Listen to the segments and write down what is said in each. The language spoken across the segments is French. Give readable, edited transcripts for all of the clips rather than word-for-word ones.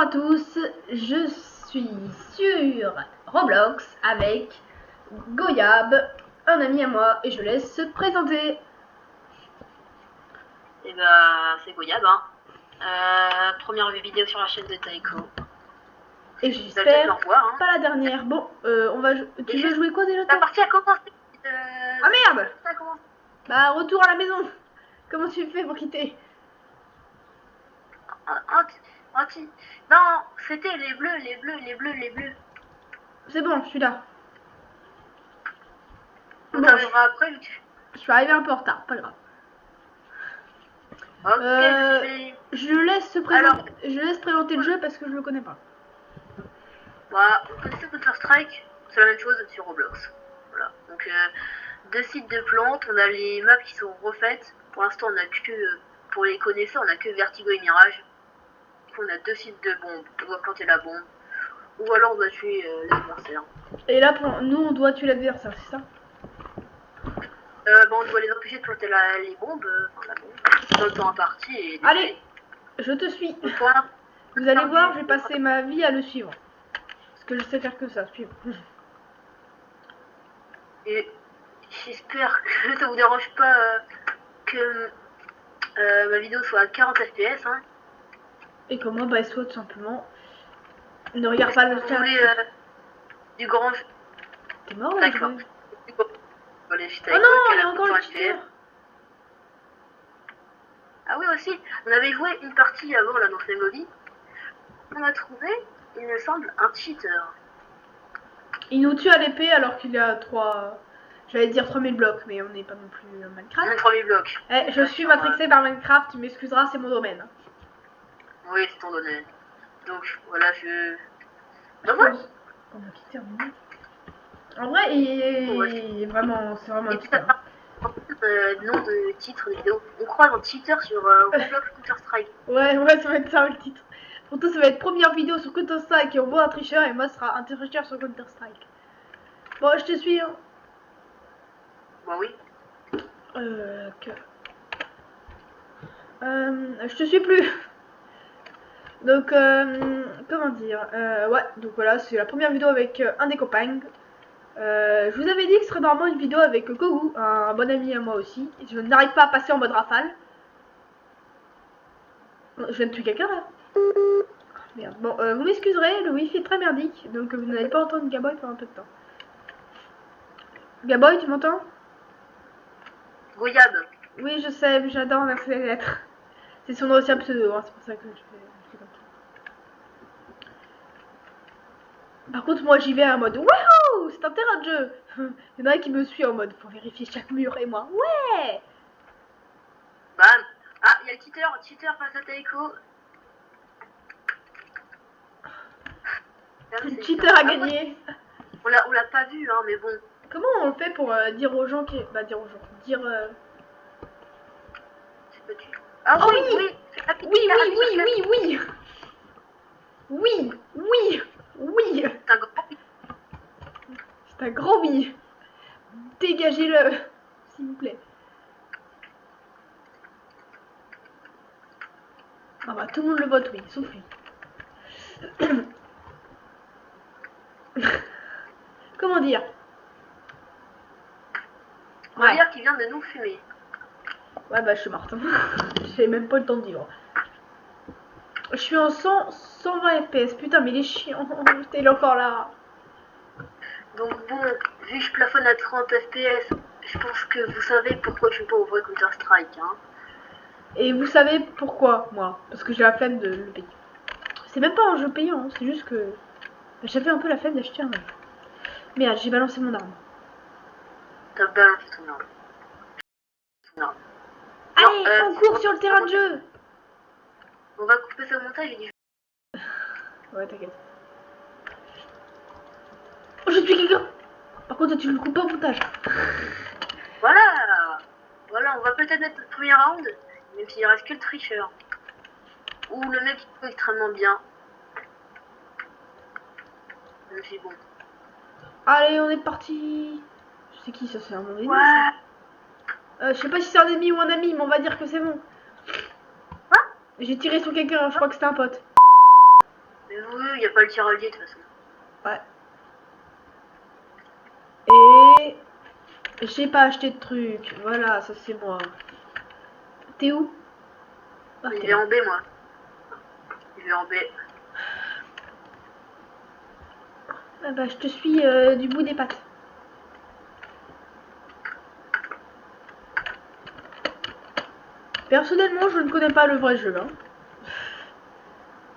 à tous, je suis sur Roblox avec Goyab, un ami à moi, et je laisse se présenter. Et bah c'est Goyab, hein. Première vidéo sur la chaîne de Taiko. Et j'espère hein. pas la dernière. Bon, on va. Tu veux jouer quoi déjà La toi? partie a commencé. Ah merde! Bah retour à la maison. Comment tu fais pour quitter? Non, c'était les bleus. C'est bon, je suis là. On t'arrivera après. Je suis arrivé un peu en retard, pas grave. Ok, je laisse se présenter. Alors, je laisse présenter le jeu parce que je le connais pas. Bah, vous connaissez Counter-Strike, c'est la même chose sur Roblox. Voilà. Donc deux sites de plantes, on a les maps qui sont refaites. Pour l'instant, on a que pour les connaisseurs, on a que Vertigo et Mirage. On a deux sites de bombes, on doit planter la bombe. Ou alors on doit tuer l'adversaire. Et là, pour nous, on doit tuer l'adversaire, c'est ça? On doit les empêcher de planter les bombes, la bombe, dans le temps imparti. Et allez, je te suis. Vous allez voir, je vais passer ma vie à le suivre. Parce que je sais faire que ça, suivre. Et j'espère que ça vous dérange pas que ma vidéo soit à 40 fps. Hein. Et que moi, bah, elle soit tout simplement. Ne regarde pas le chat. Du grand. T'es mort là? D'accord. Oh non, il y a encore le cheater. Ah oui aussi, on avait joué une partie avant là dans Flamovie. On a trouvé, il me semble, un cheater. Il nous tue à l'épée alors qu'il y a 3... J'allais dire 3000 blocs, mais on n'est pas non plus Minecraft. On a 3000 blocs. Eh, je suis matrixé par Minecraft, tu m'excuseras, c'est mon domaine. Oui, c'est ton domaine. Donc voilà, Bah voilà. On a quitté un moment. En vrai, il est vraiment... C'est vraiment un cheater. Nom de titre de vidéo. On croise un cheater sur Roblox Counter-Strike. Ouais, ça va être ça le titre. Pour toi, ça va être première vidéo sur Counter-Strike et on voit un tricheur et moi, ce sera un tricheur sur Counter-Strike. Bon, je te suis. Hein. Bah oui. Je te suis plus. Donc, comment dire ouais, donc voilà, c'est la première vidéo avec un des copains. Je vous avais dit que ce serait normalement une vidéo avec Kogu, un bon ami à moi aussi. Je n'arrive pas à passer en mode rafale. Je viens de tuer quelqu'un là. Merde. Bon, vous m'excuserez, le wifi est très merdique, donc vous n'allez pas entendre Gaboy pendant un peu de temps. Gaboy, tu m'entends? Goyab. Oui, je sais, mais j'adore inverser les lettres. C'est son ancien pseudo, hein, c'est pour ça que je fais comme ça. Par contre, moi j'y vais en mode wouhou, c'est un terrain de jeu. Il y en a un qui me suit en mode faut vérifier chaque mur et moi ouais. Bam. Ah, il y a le cheater face à Taiko. Le cheater a gagné. On l'a pas vu, hein, mais bon. Comment on le fait pour dire aux gens qui... Bah dire aux gens, dire... Ah oh oui, oui. C'est un grand oui. Dégagez-le, s'il vous plaît. Ah bah tout le monde le vote oui, sauf lui. Comment dire? On va dire qu'il vient de nous fumer. Ouais bah je suis morte. J'ai même pas le temps de vivre. Je suis en 120 fps. Putain mais il est chiant. Il est encore là. Donc bon, vu que je plafonne à 30 fps, je pense que vous savez pourquoi je suis pas au vrai Counter-Strike. Hein. Et vous savez pourquoi moi? Parce que j'ai la flemme de le payer. C'est même pas un jeu payant, hein. C'est juste que j'avais un peu la flemme d'acheter un jeu. Merde, j'ai balancé mon arme. T'as balancé ton arme. Allez, on court sur le terrain de jeu. On va couper ce montage et du... Ouais, t'inquiète. Oh, je tue quelqu'un. Par contre, tu le coupes pas au montage. Voilà, on va peut-être mettre notre premier round, même s'il reste que le tricheur. Ou le mec qui joue extrêmement bien. Je suis bon. Allez, on est parti. C'est qui ça? C'est un ennemi? Ouais. Je sais pas si c'est un ennemi ou un ami, mais on va dire que c'est bon. J'ai tiré sur quelqu'un, je crois que c'était un pote. il n'y a pas le tiralier de toute façon. Ouais. Et j'ai pas acheté de trucs. Voilà, ça c'est moi. T'es où? Ah, Je t'es vais là. en B, moi. Je vais en B. Ah bah je te suis du bout des pattes. Personnellement, je ne connais pas le vrai jeu. Hein.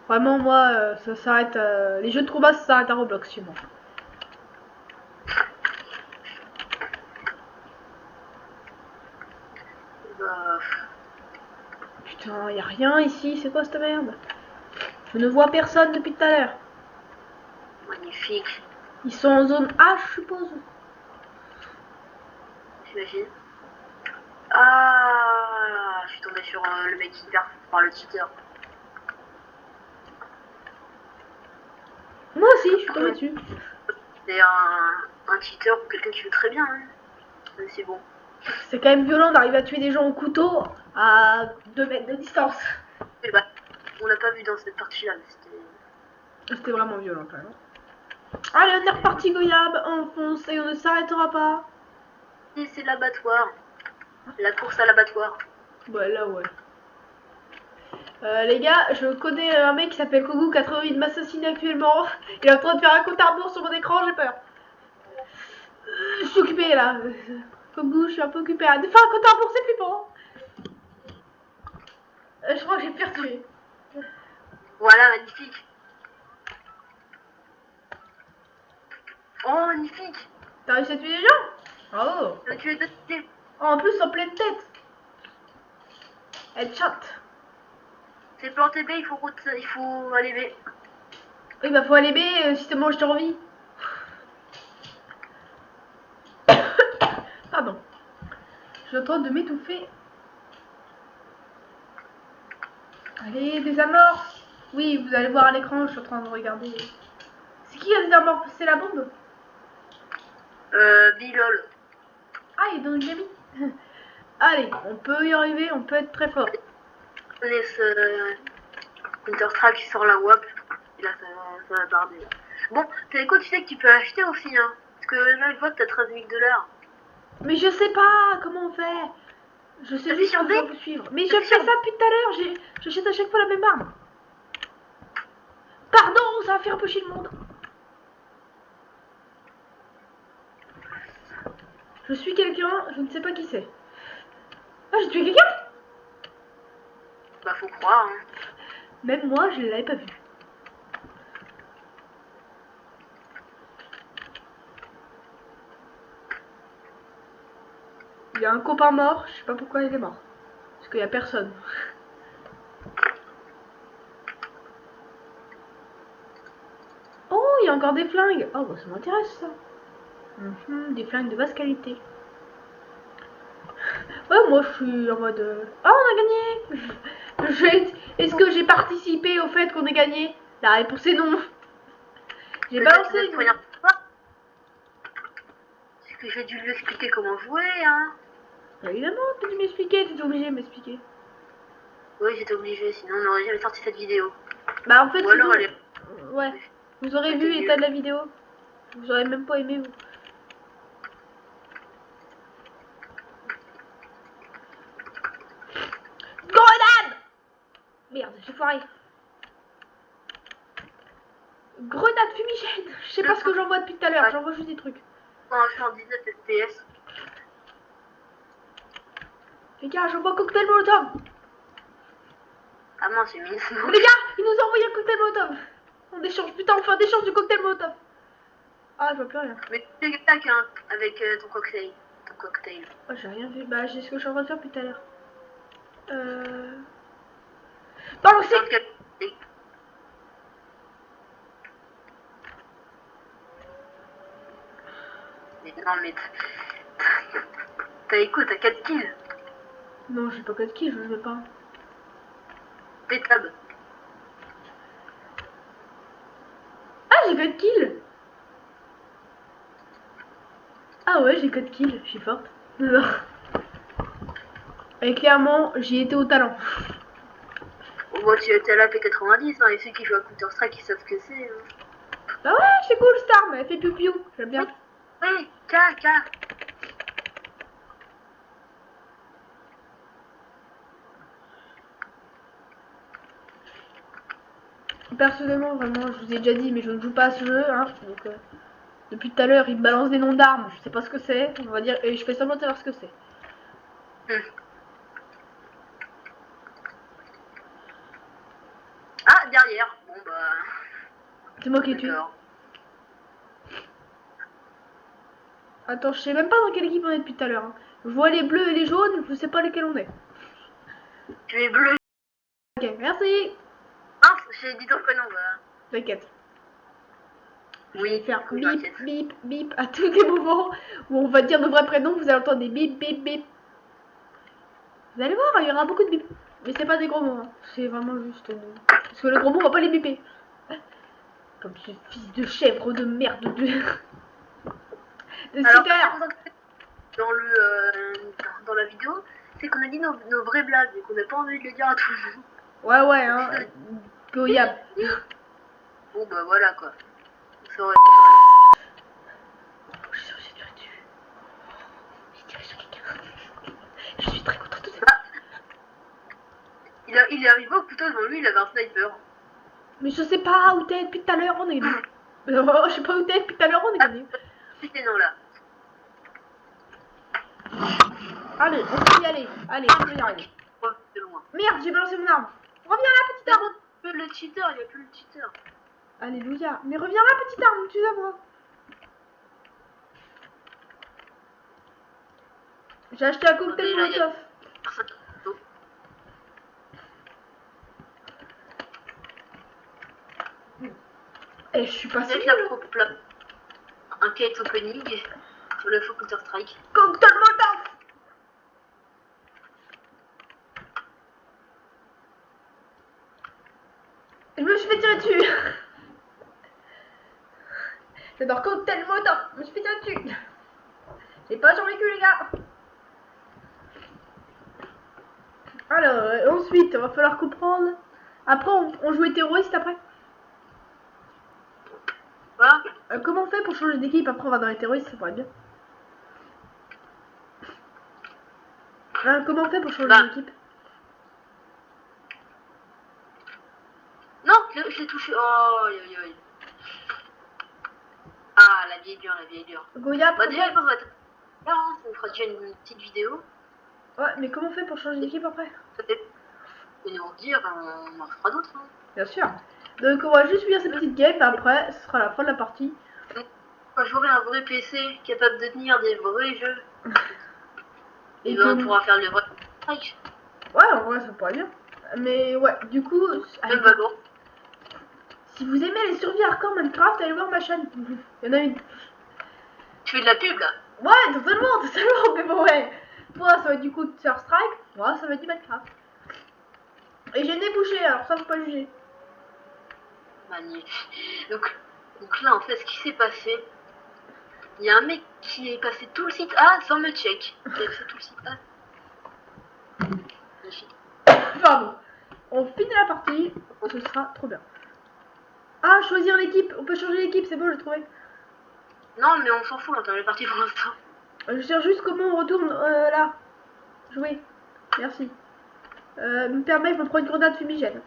Vraiment, moi, ça s'arrête. Les jeux de combat, ça s'arrête à Roblox chez moi. Bah, Putain, y a rien ici. C'est quoi cette merde? Je ne vois personne depuis tout à l'heure. magnifique. Ils sont en zone A, je suppose. J'imagine. Ah, je suis tombée sur le mec qui perd, enfin le cheater. Moi aussi, je suis tombée dessus. C'est un cheater ou quelqu'un qui joue très bien, hein. Mais c'est bon. C'est quand même violent d'arriver à tuer des gens au couteau à 2 mètres de distance. Et bah, on l'a pas vu dans cette partie-là, mais C'était vraiment violent quand même. Allez, on est reparti Goyab, on fonce et on ne s'arrêtera pas. c'est l'abattoir. La course à l'abattoir. Ouais, là ouais. Les gars, je connais un mec qui s'appelle Kogu qui a très envie de m'assassiner actuellement. Il est en train de faire un compte à rebours sur mon écran, j'ai peur. Je suis occupée là. Kogu, je suis un peu occupée. De faire un compte à rebours, c'est flippant. Je crois que j'ai perdu. Voilà, magnifique. Oh, magnifique. T'as réussi à tuer des gens? Bravo. Tu es deux. Oh, en plus, en pleine tête. Headshot. C'est planté B, il faut aller B. Oui, bah faut aller B si te mange t'as envie. Pardon. Je suis en train de m'étouffer. Allez, désamorce. Oui, vous allez voir à l'écran, je suis en train de regarder. C'est qui a désamorce? C'est la bombe? Bilol. Ah, il est dans une gamine. Allez, on peut y arriver, on peut être très fort. On connaît Counter-Strike qui sort la WAP. Et là, ça va barder. Là. Bon, t'as quoi, tu sais que tu peux acheter aussi, hein. Parce que là, je vois que t'as 13 000 $. Mais je sais pas comment on fait. Je sais juste que je dois vous suivre. Mais je fais ça depuis tout à l'heure. J'achète à chaque fois la même arme. Pardon, ça va faire un peu chier le monde. Je suis quelqu'un, je ne sais pas qui c'est. Ah, j'ai tué quelqu'un? Bah, faut croire, hein. Même moi, je ne l'avais pas vu. Il y a un copain mort, je sais pas pourquoi il est mort. Parce qu'il y a personne. Oh, il y a encore des flingues. Oh, bah, ça m'intéresse ça. Des flingues de basse qualité. Ouais, moi je suis en mode. Oh, on a gagné. Est-ce que j'ai participé au fait qu'on ait gagné? La réponse est non. J'ai balancé une. C'est que j'ai dû lui expliquer comment jouer, hein. Évidemment, t'as dû m'expliquer, t'étais obligé de m'expliquer. Oui, j'étais obligée, sinon on n'aurait jamais sorti cette vidéo. Bah, en fait, ou alors sinon, ouais. Vous aurez vu l'état de la vidéo. Vous aurez même pas aimé, vous. Grenade! Merde, j'ai foiré. Grenade fumigène. Je sais pas ce que j'envoie depuis tout à l'heure, j'envoie juste des trucs. On va faire 19 FPS. Les gars, j'envoie cocktail molotov. Ah mince, j'ai mis Les gars, il nous a envoyé un cocktail molotov. On échange, putain, on fait un échange du cocktail molotov. Ah, je vois plus rien. Mais tu tac hein, avec ton cocktail. Ton cocktail. Oh, j'ai rien vu. Bah, j'ai ce que je suis en train de faire depuis tout à l'heure. Balancez. Mais non, mais t'as écoute, t'as 4 kills. Non, j'ai pas 4 kills, je ne veux pas. Pétable. Ah, j'ai 4 kills. Ah ouais, j'ai 4 kills, je suis forte. Et clairement, j'y étais au talent. Ouais, vois, tu étais à la P90, hein, et ceux qui jouent à Counter-Strike, ils savent ce que c'est. Hein. Ah ouais, c'est cool cette arme, elle fait piou-piou, j'aime bien. Oui, K. Personnellement, vraiment, je vous ai déjà dit, mais je ne joue pas à ce jeu, hein, donc depuis tout à l'heure, il me balance des noms d'armes, je sais pas ce que c'est, on va dire, et je fais semblant de savoir ce que c'est. Ah, derrière. Bon bah. C'est moi qui ai tué. Attends, je sais même pas dans quelle équipe on est depuis tout à l'heure. Hein. Je vois les bleus et les jaunes, je sais pas lesquels on est. Tu es bleu. Ok, merci. Ah, j'ai dit ton prénom, bah. T'inquiète. Je Oui, vais faire oui, bip, t'inquiète. bip, bip à tous les moments où on va dire nos vrais prénoms, vous allez entendre des bip, bip, bip. Vous allez voir, il y aura beaucoup de bip. Mais c'est pas des gros mots, hein. C'est vraiment juste... Parce que le gros mot, on va pas les biper. Comme ce fils de chèvre de merde de... Alors, Citer. dans dans la vidéo, c'est qu'on a dit nos vraies blagues et qu'on n'a pas envie de le dire à tout le monde. Ouais, hein. Goyab. Bon, bah voilà quoi. Ça aurait Je suis très contente de ça. Il est arrivé au couteau devant lui, il avait un sniper. Mais je sais pas où t'es depuis tout à l'heure, on est gagné. Je sais pas où t'es depuis tout à l'heure, on est gagné. C'était non là. Allez, on peut y aller. Allez, on peut y arriver. C'est loin. Merde, j'ai balancé mon arme. Reviens là, petite arme. Il y a plus le cheater. Alléluia. Mais reviens là, petite arme, tu sais moi. J'ai acheté un cocktail Molotov. Et je suis passé. Un cake opening sur le faux Counter-Strike. Cocktail Molotov. Je me suis fait tirer dessus. J'adore cocktail Molotov. Je me suis fait tirer dessus. J'ai pas survécu les gars. Alors, ensuite, il va falloir comprendre. Après, on joue terroriste après. Quoi Comment on fait pour changer d'équipe? Après, on va dans les terroristes, ça pourrait être bien. Comment on fait pour changer d'équipe? Non, je l'ai touché. Oh, aïe aïe aïe. Ah, la vieille dure. Goya, bah déjà, je pense qu'on va être là, hein, ça nous fera déjà une petite vidéo. Ouais, mais comment on fait pour changer d'équipe après? Ça fait nous en dire, on en fera d'autres. Hein. Bien sûr. Donc on va juste finir cette petite game, après ce sera la fin de la partie. Quand j'aurai un vrai PC capable de tenir des vrais jeux, et ben, on pourra faire le vrai strike. Ouais, en vrai ça pourrait bien. Mais ouais, du coup, même Valorant. Si vous aimez les survies hardcore Minecraft, allez voir ma chaîne. Il y en a une. Tu fais de la pub là? Ouais, totalement, mais bon ouais. Toi ça va être du coup de Sur Strike, moi ça va être du Minecraft. Et j'ai le nez bouché, alors ça faut pas juger. Magnifique. Donc là en fait ce qui s'est passé, il y a un mec qui est passé tout le site A sans me check. Il a fait tout le site A. Magnifique. Pardon. On finit la partie, ce sera trop bien. Ah, choisir l'équipe, on peut changer l'équipe, c'est bon, j'ai trouvé. Non mais on s'en fout, on est parti pour l'instant. Je cherche juste comment on retourne là. Jouer. Merci. Me permet, je me prends une grenade fumigène.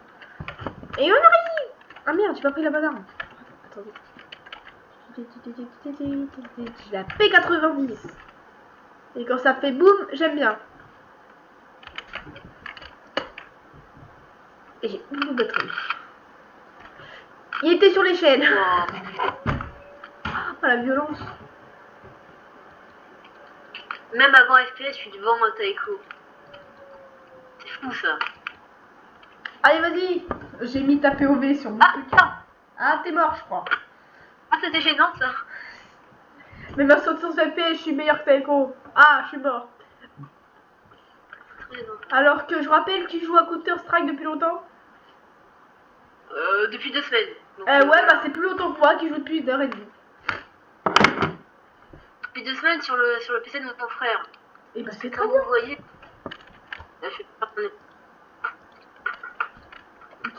Et on arrive. Ah merde, j'ai pas pris la bonne arme. Attendez. J'ai la P90. Et quand ça fait boum, j'aime bien. Et j'ai une bombe de truc. Il était sur l'échelle. Wow. Oh la violence. Même avant FPS, je suis devant un taïko. C'est fou ça. Allez, vas-y. J'ai mis ta POV sur mon truc. Ah, t'es mort, je crois. Ah, c'était gênant ça. Mais ma 60 FPS, je suis meilleur que Taiko. Ah, je suis mort. Alors que je rappelle que tu joues à Counter Strike depuis longtemps. Depuis 2 semaines. Donc, ouais, bah c'est plus longtemps que moi qui joue depuis 1h30. Depuis 2 semaines sur le PC de mon frère. Et bah c'est comme vous voyez, là, je suis pas...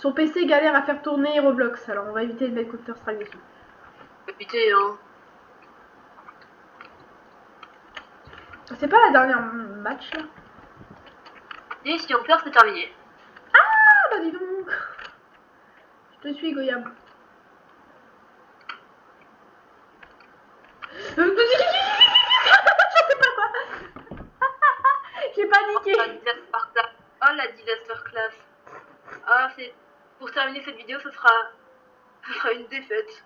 son PC galère à faire tourner Roblox, alors on va éviter de mettre Counter-Strike dessus. Éviter, hein. C'est pas la dernière match là? Et si on perd, c'est terminé. Ah bah dis donc. Je te suis Goyam. Je sais pas quoi. J'ai paniqué. Oh la disaster class. Ah c'est. Pour terminer cette vidéo, ce sera une défaite.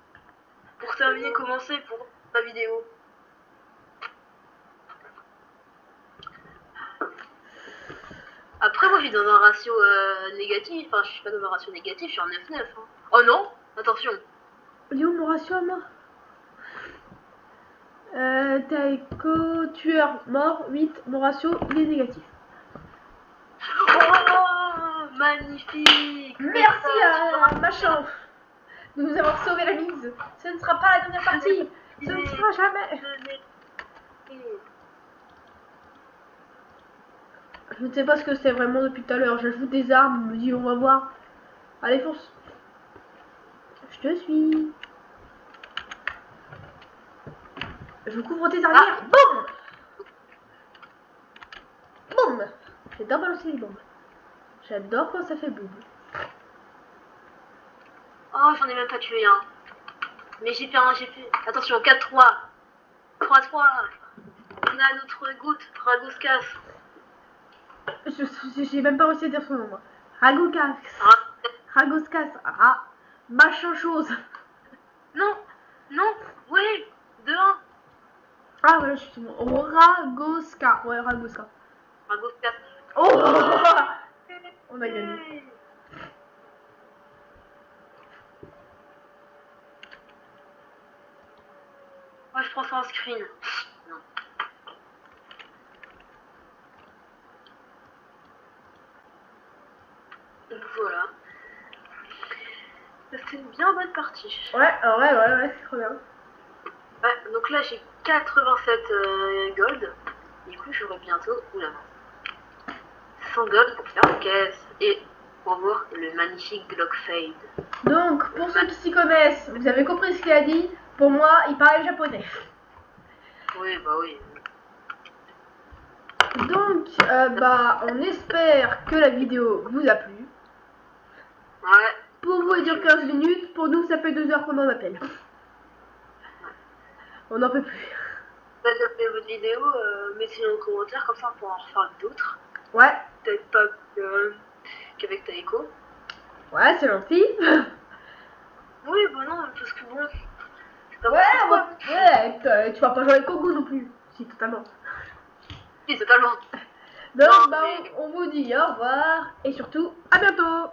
Pour terminer, commencer pour la vidéo. Après moi je suis dans un ratio négatif, enfin je suis pas dans un ratio négatif, je suis en 9-9. Hein. Oh non, attention. Il est où mon ratio à moi? Taiko, tueur, mort, 8, mon ratio il est négatif. Oh magnifique. Merci à machin de nous avoir sauvé la mise. Ce ne sera pas la dernière partie. Ce ne sera jamais. Je ne sais pas ce que c'est vraiment depuis tout à l'heure. J'ajoute des armes, je me dis on va voir. Allez fonce. Je te suis. Je couvre tes arrières. Boum. Boum. J'adore balancer les bombes. J'adore quand ça fait boum. Oh j'en ai même pas tué un. Mais j'ai fait. Attention, 4-3. 3-3. On a notre goutte, Ragoskas. J'ai même pas réussi à dire son nom. Ragoskas. Ragoskas. Ah. Machin chose. Non. Non. Oui. 2-1. Ah ouais, je suis bon. Ragoska. Ouais, Ragoska. Ragoskas. Oh. On a gagné. Moi je prends ça en screen. Non. Donc voilà. C'était une bien bonne partie. Ouais, c'est trop bien. Ouais, donc là j'ai 87 gold. Du coup j'aurai bientôt. Oula. 100 gold pour faire une caisse. Et pour voir le magnifique Glock Fade. Donc, pour ceux qui s'y connaissent, vous avez compris ce qu'il a dit. Pour moi, il parlait japonais. Oui, bah oui. Donc, on espère que la vidéo vous a plu. Ouais. Pour vous, il dure 15 minutes. Pour nous, ça fait 2 heures qu'on en appelle. On n'en peut plus. Vous avez aimé votre vidéo, mettez-le en commentaire, comme ça on pourra en refaire d'autres. Ouais. Peut-être pas qu'avec Taiko. Ouais, c'est gentil. Oui, bah non, parce que bon. Ouais, tu vas pas jouer avec Kogu non plus. Si, totalement. Oui, totalement. Donc, Non, on vous dit au revoir. Et surtout, à bientôt.